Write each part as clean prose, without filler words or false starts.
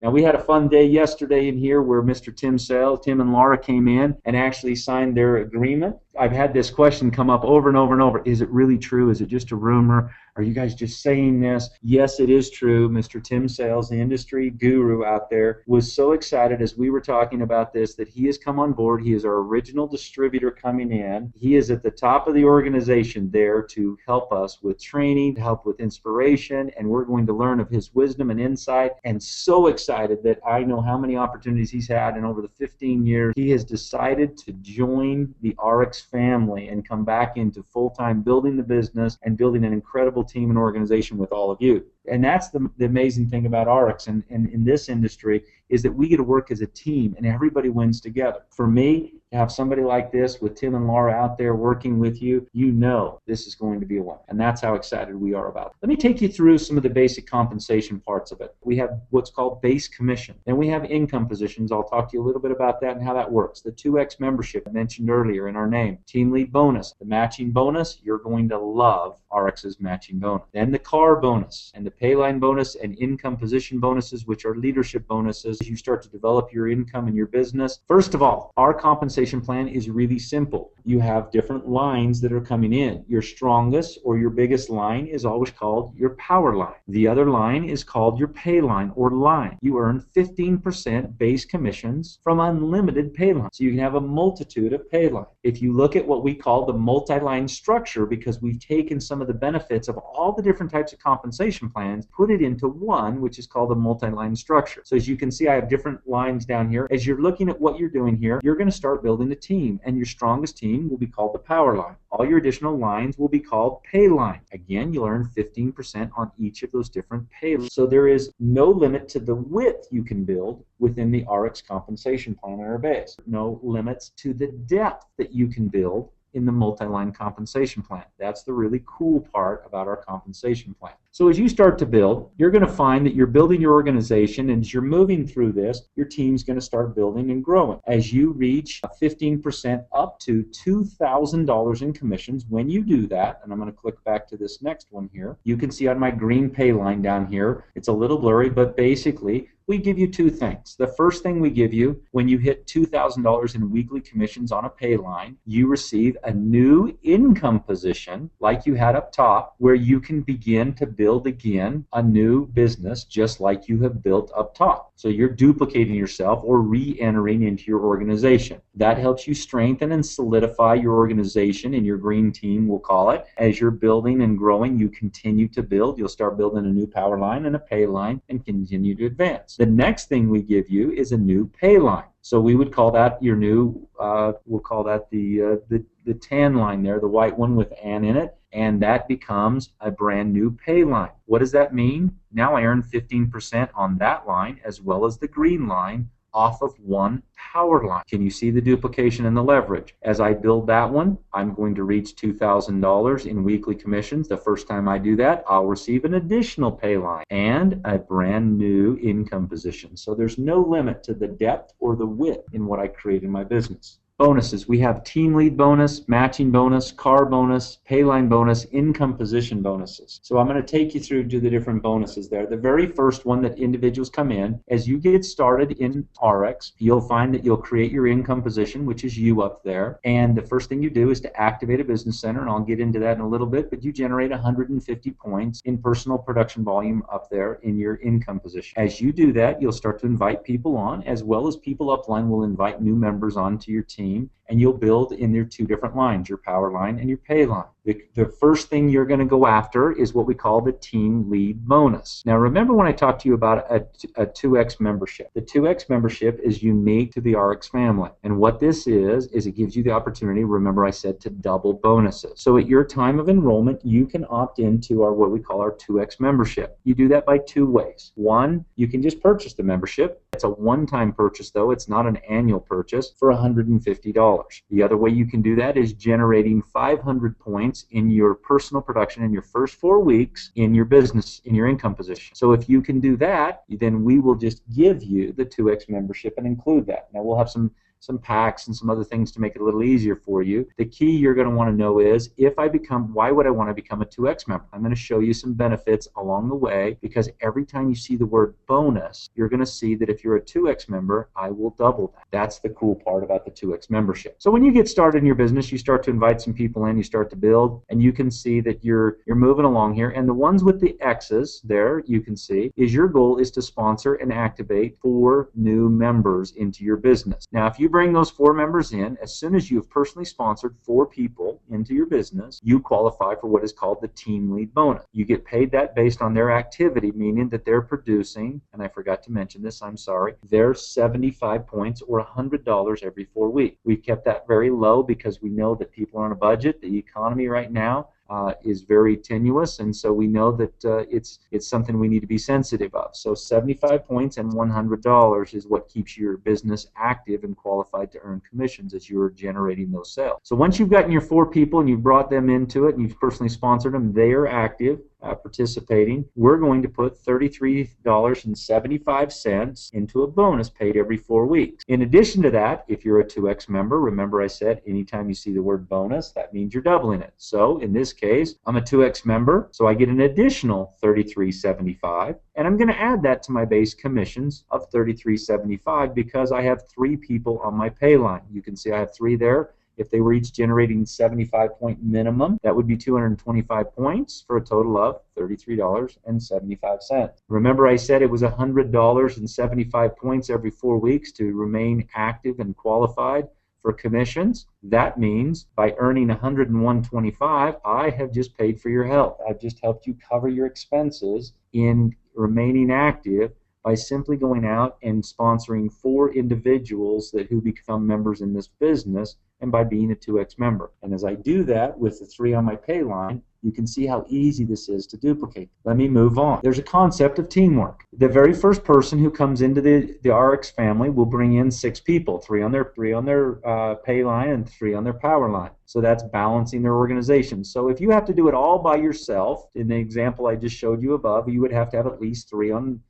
Now, we had a fun day yesterday in here where Mr. Tim and Laura came in and actually signed their agreement. I've had this question come up over and over and over. Is it really true? Is it just a rumor? Are you guys just saying this? Yes, it is true. Mr. Tim Sales, the industry guru out there, was so excited as we were talking about this that he has come on board. He is our original distributor coming in. He is at the top of the organization there to help us with training, to help with inspiration, and we're going to learn of his wisdom and insight. And so excited that I know how many opportunities he's had, and over the 15 years, he has decided to join the ARIIX family and come back into full-time building the business and building an incredible team and organization with all of you. And that's the amazing thing about ARIIX and in this industry is that we get to work as a team and everybody wins together. For me, to have somebody like this with Tim and Laura out there working with you, you know this is going to be a win. And that's how excited we are about it. Let me take you through some of the basic compensation parts of it. We have what's called base commission. Then we have income positions. I'll talk to you a little bit about that and how that works. The 2X membership I mentioned earlier in our name. Team lead bonus. The matching bonus, you're going to love ARIIX's matching bonus. Then the car bonus and the Payline bonus and income position bonuses, which are leadership bonuses as you start to develop your income and your business. First of all, our compensation plan is really simple. You have different lines that are coming in. Your strongest or your biggest line is always called your power line. The other line is called your pay line or line. You earn 15% base commissions from unlimited pay lines. So you can have a multitude of pay lines. If you look at what we call the multi-line structure, because we've taken some of the benefits of all the different types of compensation plans, put it into one, which is called a multi-line structure. So as you can see, I have different lines down here. As you're looking at what you're doing here, you're going to start building a team, and your strongest team will be called the power line. All your additional lines will be called pay line. Again, you'll earn 15% on each of those different pay lines. So there is no limit to the width you can build within the ARIIX compensation plan or base. No limits to the depth that you can build in the multi-line compensation plan. That's the really cool part about our compensation plan. So as you start to build, you're going to find that you're building your organization, and as you're moving through this, your team's going to start building and growing. As you reach 15% up to $2,000 in commissions, when you do that, and I'm going to click back to this next one here, you can see on my green pay line down here, it's a little blurry, but basically, we give you two things. The first thing we give you, when you hit $2,000 in weekly commissions on a pay line, you receive a new income position like you had up top, where you can begin to build again a new business just like you have built up top. So you're duplicating yourself or re-entering into your organization. That helps you strengthen and solidify your organization, and your green team, we'll call it. As you're building and growing, you continue to build. You'll start building a new power line and a pay line and continue to advance. The next thing we give you is a new pay line. So we would call that your new, we'll call that the tan line there, the white one with "and" in it, and that becomes a brand new pay line. What does that mean? Now I earn 15% on that line as well as the green line off of one power line. Can you see the duplication and the leverage? As I build that one, I'm going to reach $2,000 in weekly commissions. The first time I do that, I'll receive an additional pay line and a brand new income position. So there's no limit to the depth or the width in what I create in my business. Bonuses. We have team lead bonus, matching bonus, car bonus, payline bonus, income position bonuses. So I'm going to take you through to the different bonuses there. The very first one that individuals come in, as you get started in ARIIX, you'll find that you'll create your income position, which is you up there. And the first thing you do is to activate a business center, and I'll get into that in a little bit, but you generate 150 points in personal production volume up there in your income position. As you do that, you'll start to invite people on, as well as people upline will invite new members onto your team. And you'll build in your two different lines, your power line and your pay line. The first thing you're going to go after is what we call the team lead bonus. Now remember when I talked to you about a 2X membership. The 2X membership is unique to the ARIIX family. And what this is it gives you the opportunity, remember I said, to double bonuses. So at your time of enrollment, you can opt into what we call our 2X membership. You do that by two ways. One, you can just purchase the membership. It's a one-time purchase though, it's not an annual purchase, for $150. The other way you can do that is generating 500 points in your personal production in your first 4 weeks in your business, in your income position. So if you can do that, then we will just give you the 2X membership and include that. Now we'll have some some packs and some other things to make it a little easier for you. The key you're going to want to know is, why would I want to become a 2X member? I'm going to show you some benefits along the way, because every time you see the word bonus, you're going to see that if you're a 2X member, I will double that. That's the cool part about the 2X membership. So when you get started in your business, you start to invite some people in, you start to build, and you can see that you're moving along here. And the ones with the X's there, you can see, is your goal is to sponsor and activate 4 new members into your business. Now, if you bring those 4 members in, as soon as you have personally sponsored 4 people into your business, you qualify for what is called the team lead bonus. You get paid that based on their activity, meaning that they're producing, and I forgot to mention this, I'm sorry, they're 75 points or $100 every 4 weeks. We've kept that very low because we know that people are on a budget. The economy right now is very tenuous, and so we know that it's something we need to be sensitive of. So 75 points and $100 is what keeps your business active and qualified to earn commissions as you're generating those sales. So once you've gotten your 4 people and you've brought them into it and you've personally sponsored them, they are active, participating, we're going to put $33.75 into a bonus paid every 4 weeks. In addition to that, if you're a 2X member, remember I said anytime you see the word bonus, that means you're doubling it. So in this case, I'm a 2X member, so I get an additional $33.75, and I'm going to add that to my base commissions of $33.75 because I have 3 people on my Payline. You can see I have 3 there. If they were each generating 75-point minimum, that would be 225 points for a total of $33.75. Remember I said it was $100.75 points every 4 weeks to remain active and qualified for commissions. That means by earning $101.25, I have just paid for your health. I've just helped you cover your expenses in remaining active by simply going out and sponsoring 4 individuals who become members in this business, and by being a 2X member. And as I do that with the 3 on my Payline, you can see how easy this is to duplicate. Let me move on. There's a concept of teamwork. The very first person who comes into the ARIIX family will bring in 6 people, 3 on their Payline and 3 on their Powerline. So that's balancing their organization. So if you have to do it all by yourself, in the example I just showed you above, you would have to have at least 3 on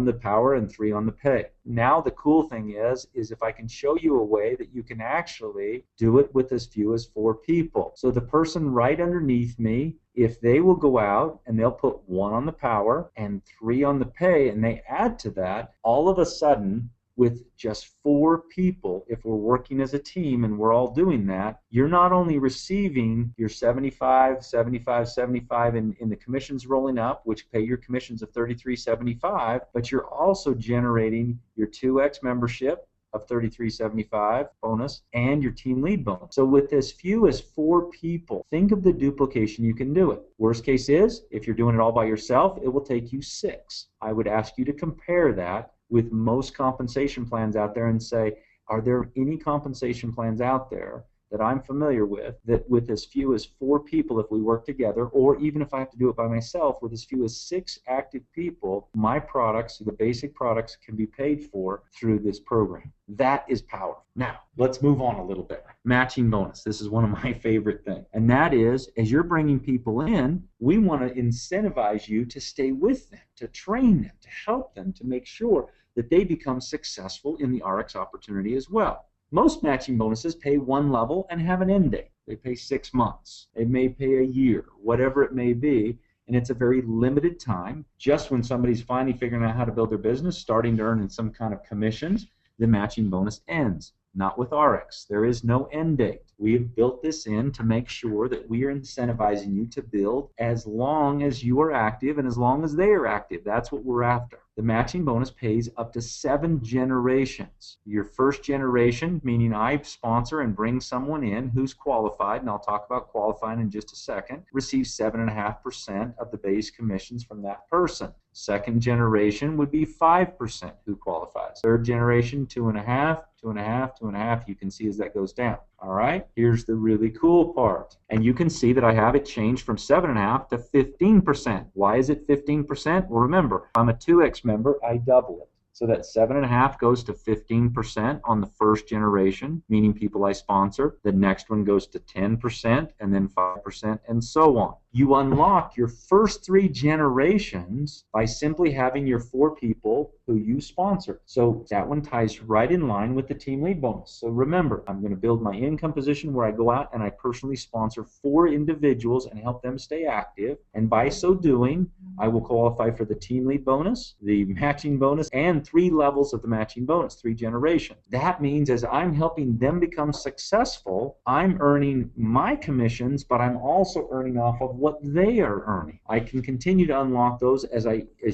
the power and 3 on the pay. Now the cool thing is if I can show you a way that you can actually do it with as few as 4 people. So the person right underneath me, if they will go out and they'll put 1 on the power and 3 on the pay, and they add to that, all of a sudden, with just 4 people, if we're working as a team and we're all doing that, you're not only receiving your 75 in the commissions rolling up, which pay your commissions of $33.75, but you're also generating your 2X membership of $33.75 bonus and your team lead bonus. So with as few as 4 people, think of the duplication you can do it. Worst case is, if you're doing it all by yourself, it will take you 6. I would ask you to compare that with most compensation plans out there and say, are there any compensation plans out there that I'm familiar with that with as few as 4 people, if we work together, or even if I have to do it by myself, with as few as 6 active people, my products, the basic products, can be paid for through this program. That is powerful. Now, let's move on a little bit. Matching bonus. This is one of my favorite things. And that is, as you're bringing people in, we want to incentivize you to stay with them, to train them, to help them, to make sure that they become successful in the ARIIX opportunity as well. Most matching bonuses pay 1 level and have an end date. They pay 6 months. They may pay a year, whatever it may be, and it's a very limited time. Just when somebody's finally figuring out how to build their business, starting to earn some kind of commissions, the matching bonus ends. Not with ARIIX. There is no end date. We have built this in to make sure that we are incentivizing you to build as long as you are active and as long as they are active. That's what we're after. The matching bonus pays up to 7 generations. Your first generation, meaning I sponsor and bring someone in who's qualified, and I'll talk about qualifying in just a second, receives 7.5% of the base commissions from that person. Second generation would be 5% who qualifies. Third generation, 2.5%, 2.5%, 2.5%. You can see as that goes down. All right, here's the really cool part. And you can see that I have it changed from 7.5% to 15%. Why is it 15%? Well, remember, I'm a 2X member, I double it. So that 7.5 goes to 15% on the first generation, meaning people I sponsor. The next one goes to 10% and then 5% and so on. You unlock your first 3 generations by simply having your 4 people who you sponsor. So that one ties right in line with the team lead bonus. So remember, I'm going to build my income position where I go out and I personally sponsor 4 individuals and help them stay active. And by so doing, I will qualify for the team lead bonus, the matching bonus, and 3 levels of the matching bonus, 3 generations. That means as I'm helping them become successful, I'm earning my commissions, but I'm also earning off of what they are earning. I can continue to unlock those as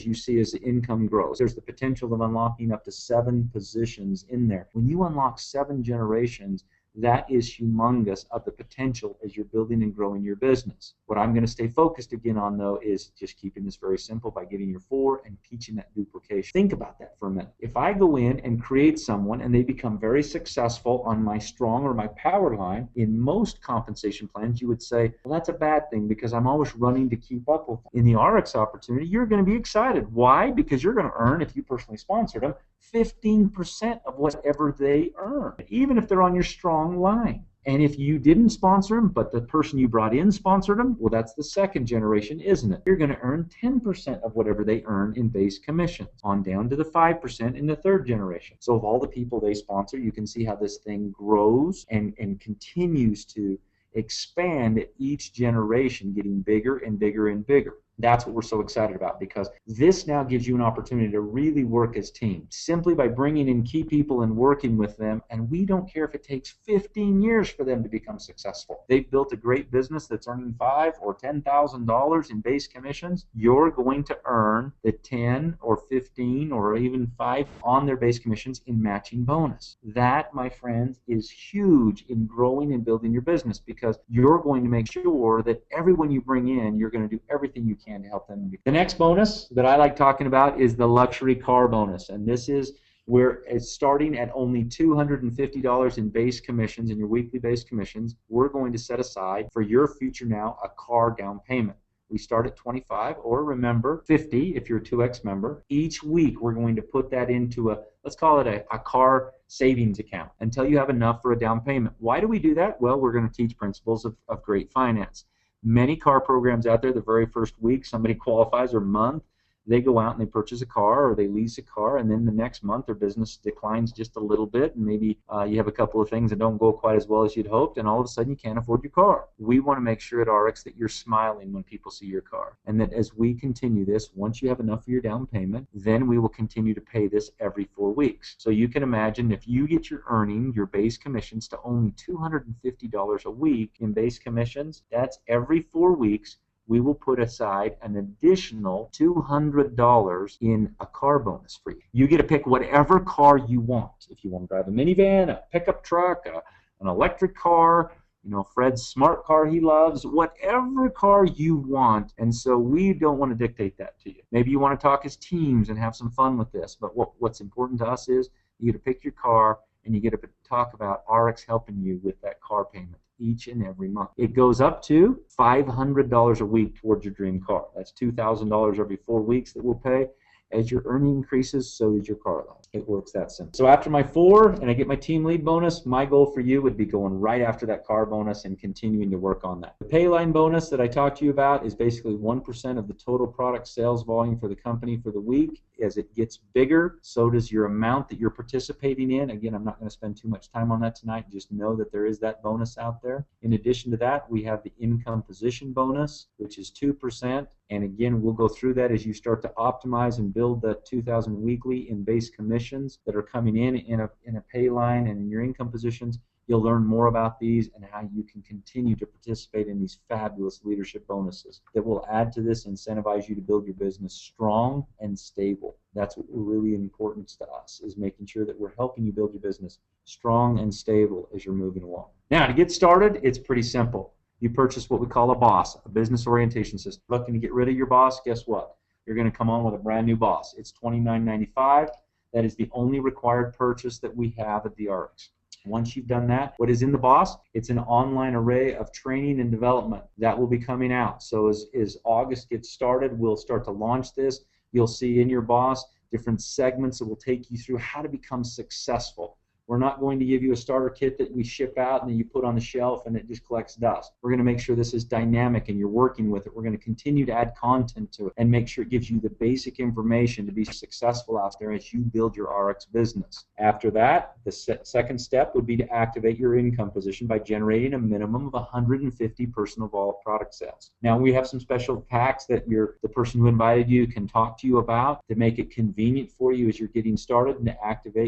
you see as the income grows. There's the potential of unlocking up to 7 positions in there. When you unlock 7 generations, that is humongous of the potential as you're building and growing your business. What I'm going to stay focused again on, though, is just keeping this very simple by getting your 4 and teaching that duplication. Think about that for a minute. If I go in and create someone and they become very successful on my strong or my power line, in most compensation plans, you would say, well, that's a bad thing because I'm always running to keep up with them. In the ARIIX opportunity, you're going to be excited. Why? Because you're going to earn, if you personally sponsored them, 15% of whatever they earn, even if they're on your strong line. And if you didn't sponsor them, but the person you brought in sponsored them, well, that's the second generation, isn't it? You're going to earn 10% of whatever they earn in base commissions, on down to the 5% in the third generation. So of all the people they sponsor, you can see how this thing grows and continues to expand at each generation, getting bigger and bigger and bigger. That's what we're so excited about, because this now gives you an opportunity to really work as teams simply by bringing in key people and working with them. And we don't care if it takes 15 years for them to become successful. They've built a great business that's earning $5,000 or $10,000 in base commissions. You're going to earn the 10 or 15 or even 5 on their base commissions in matching bonus. That, my friends, is huge in growing and building your business, because you're going to make sure that everyone you bring in, you're going to do everything you can to help them. The next bonus that I like talking about is the luxury car bonus, and this is where it's starting at only $250 in base commissions, in your weekly base commissions. We're going to set aside for your future now a car down payment. We start at 25, or remember 50 if you're a 2X member. Each week we're going to put that into let's call it a car savings account until you have enough for a down payment. Why do we do that? Well, we're going to teach principles of great finance. Many car programs out there, the very first week somebody qualifies or month, they go out and they purchase a car or they lease a car, and then the next month their business declines just a little bit, and maybe you have a couple of things that don't go quite as well as you'd hoped, and all of a sudden you can't afford your car. We want to make sure at ARIIX that you're smiling when people see your car, and that as we continue this, once you have enough for your down payment, then we will continue to pay this every 4 weeks. So you can imagine if you get your base commissions to only $250 a week in base commissions, that's every 4 weeks. We will put aside an additional $200 in a car bonus for you. You get to pick whatever car you want. If you want to drive a minivan, a pickup truck, an electric car, Fred's smart car he loves, whatever car you want. And so we don't want to dictate that to you. Maybe you want to talk as teams and have some fun with this. But what's important to us is you get to pick your car and you get to talk about ARIIX helping you with that car payment each and every month. It goes up to $500 a week towards your dream car. That's $2,000 every 4 weeks that we'll pay. As your earning increases, so does your car allowance. It works that simple. So after my 4 and I get my team lead bonus, my goal for you would be going right after that car bonus and continuing to work on that. The Payline bonus that I talked to you about is basically 1% of the total product sales volume for the company for the week. As it gets bigger, so does your amount that you're participating in. Again, I'm not going to spend too much time on that tonight. Just know that there is that bonus out there. In addition to that, we have the income position bonus, which is 2%. And again, we'll go through that as you start to optimize and build the 2,000 weekly in base commissions that are coming in a Payline and in your income positions. You'll learn more about these and how you can continue to participate in these fabulous leadership bonuses that will add to this, incentivize you to build your business strong and stable. That's what really important to us, is making sure that we're helping you build your business strong and stable as you're moving along. Now, to get started, it's pretty simple. You purchase what we call a BOSS, a business orientation system. Looking to get rid of your BOSS, guess what? You're going to come on with a brand new BOSS. It's $29.95. That is the only required purchase that we have at the ARIIX. Once you've done that, what is in the BOSS? It's an online array of training and development that will be coming out. So as August gets started, we'll start to launch this. You'll see in your BOSS different segments that will take you through how to become successful. We're not going to give you a starter kit that we ship out and then you put on the shelf and it just collects dust. We're going to make sure this is dynamic and you're working with it. We're going to continue to add content to it and make sure it gives you the basic information to be successful out there as you build your ARIIX business. After that, the second step would be to activate your income position by generating a minimum of 150 personal vault product sales. Now, we have some special packs that the person who invited you can talk to you about to make it convenient for you as you're getting started and to activate